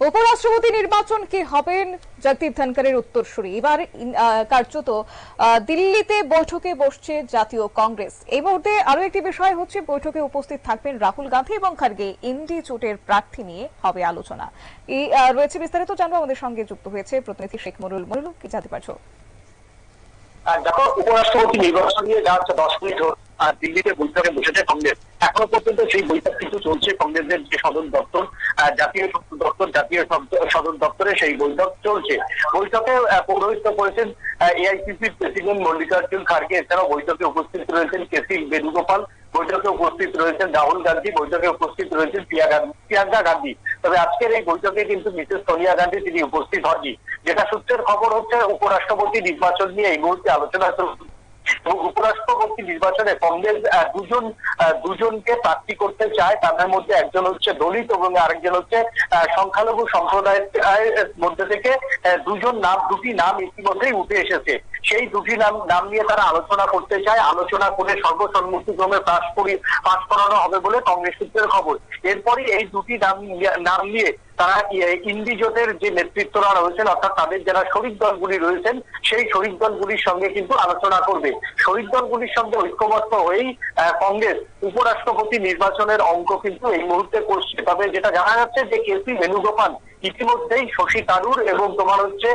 উপরাষ্ট্রপতি নির্বাচন কি হবেন জগদীপ ধনকরের উত্তরসূরি। এবার কার্যত দিল্লিতে বৈঠকে বসছে জাতীয় কংগ্রেস। এই মুহূর্তে আরো একটি বিষয় হচ্ছে, বৈঠকে উপস্থিত থাকবেন রাহুল গান্ধী এবং খার্গে। ইন্ডি জোটের প্রার্থী নিয়ে হবে আলোচনা। এই রয়েছে বিস্তারিত জানবো, আমাদের সঙ্গে যুক্ত হয়েছে প্রতিনিধি শেখ মরুল। মরুল, কি জানতে পারছো? দেখো, উপরাষ্ট্রপতি নির্বাচন নিয়ে যা হচ্ছে 10 মিনিট দিল্লিতে বৈঠকে বসেছে কংগ্রেস। এখনো পর্যন্ত সেই বৈঠক কিন্তু চলছে। কংগ্রেসের যে সদর দপ্তর, জাতীয় দপ্তর, জাতীয় সদর দপ্তরে সেই বৈঠক চলছে। বৈঠকে পৌরোহিত্য করেছেন এআইসিসির প্রেসিডেন্ট মল্লিকার্জুন খার্গে। এছাড়াও বৈঠকে উপস্থিত রয়েছেন কেসি বেণুগোপাল, বৈঠকে উপস্থিত রয়েছেন রাহুল গান্ধী, বৈঠকে উপস্থিত রয়েছেন প্রিয়াঙ্কা গান্ধী। তবে আজকের এই বৈঠকে কিন্তু মিসেস সোনিয়া গান্ধী তিনি উপস্থিত হননি। যেটা সূত্রের খবর হচ্ছে, উপরাষ্ট্রপতি নির্বাচন নিয়ে এই মুহূর্তে আলোচনা চলছে। উপরাষ্ট্রপতি নির্বাচনে কংগ্রেস দুজনকে প্রার্থী করতে চায়। তাদের মধ্যে একজন হচ্ছে দলিত এবং আরেকজন হচ্ছে সংখ্যালঘু সম্প্রদায়ের মধ্যে থেকে দুটি নাম ইতিমধ্যেই উঠে এসেছে। সেই দুটি নাম নিয়ে তারা আলোচনা করতে চায়। আলোচনা করে সর্বসম্মতিক্রমে পাশ করানো হবে বলে কংগ্রেস সূত্রের খবর। এরপরই এই দুটি নাম নিয়ে তারা ইন্ডি জোটের যে নেতৃত্বরা রয়েছেন, অর্থাৎ তাদের যারা শরিক দলগুলি রয়েছেন, সেই শরিক দলগুলির সঙ্গে কিন্তু আলোচনা করবে। শরিক দলগুলির সঙ্গে ঐক্যবদ্ধ হয়েই কংগ্রেস উপরাষ্ট্রপতি নির্বাচনের অঙ্ক কিন্তু এই মুহূর্তে করছে। তবে যেটা জানা যাচ্ছে যে কেসি বেণুগোপাল ইতিমধ্যেই শশী থারুর এবং তোমার হচ্ছে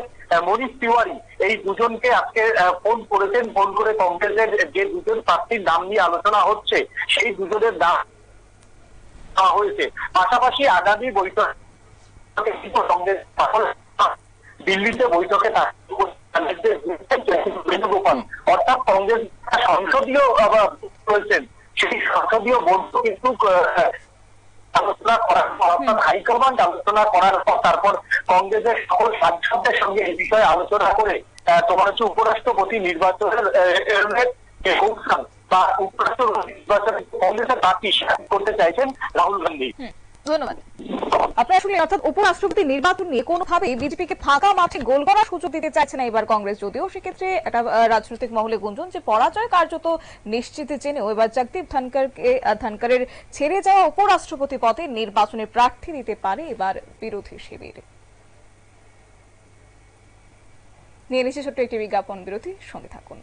মনীষ তিওয়ারি, এই দুজনকে আজকে ফোন করেছেন। ফোন করে কংগ্রেসের যে দুজন প্রার্থীর নাম নিয়ে আলোচনা হচ্ছে, সেই দুজনের নাম হয়েছে। পাশাপাশি আগামী বৈঠক দিল্লিতে বৈঠকে বেণুগোপাল, অর্থাৎ কংগ্রেস সংসদীয় রয়েছেন, সেই সংসদীয় বোর্ড কিন্তু আলোচনা করার পর, অর্থাৎ হাইকমান্ড আলোচনা করার পর তারপর কংগ্রেসের সকল সাংসদদের সঙ্গে এই বিষয়ে আলোচনা করে তোমার হচ্ছে উপরাষ্ট্রপতি নির্বাচনের বা উপরাষ্ট্রপতি নির্বাচনে কংগ্রেসের প্রার্থী করতে চাইছেন রাহুল গান্ধী। ধন্যবাদ। আপনি আসলে অর্থাৎ উপরাষ্ট্রপতি নির্বাচন নিয়ে কোনোভাবেই বিজেপিকে ফাঁকা মাঠে গোল করার সুযোগ দিতে চাইছে না এবার কংগ্রেস, যদিও সেক্ষেত্রে একটা রাজনৈতিক মহলে গুঞ্জন যে পরাজয় কার্যত নিশ্চিত জেনেও এবার জগদীপ ধনকরের ছেড়ে যাওয়া উপরাষ্ট্রপতি পদে নির্বাচনে প্রার্থী দিতে পারে এবার বিরোধী শিবির। নিয়ে নিচ্ছে ছোট্ট একটি বিজ্ঞাপন বিরতি, সঙ্গে থাকুন।